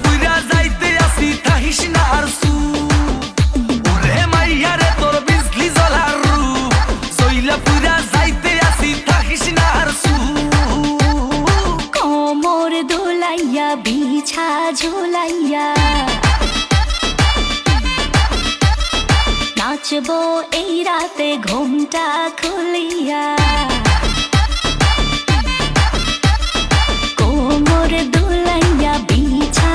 পুইরা যাইতে আসি থাকিস না আর সু ওরে মাইয়া রে তোর বিজলি জ্বলার রূপ জইলা পুইরা যাইতে আসি থাকিস না আর সু কোমর দোলাইয়া বিছা ঝোলাইয়া নাচবো এই রাতে ঘুমটা খুলিয়া কোমর দোলাইয়া বিছা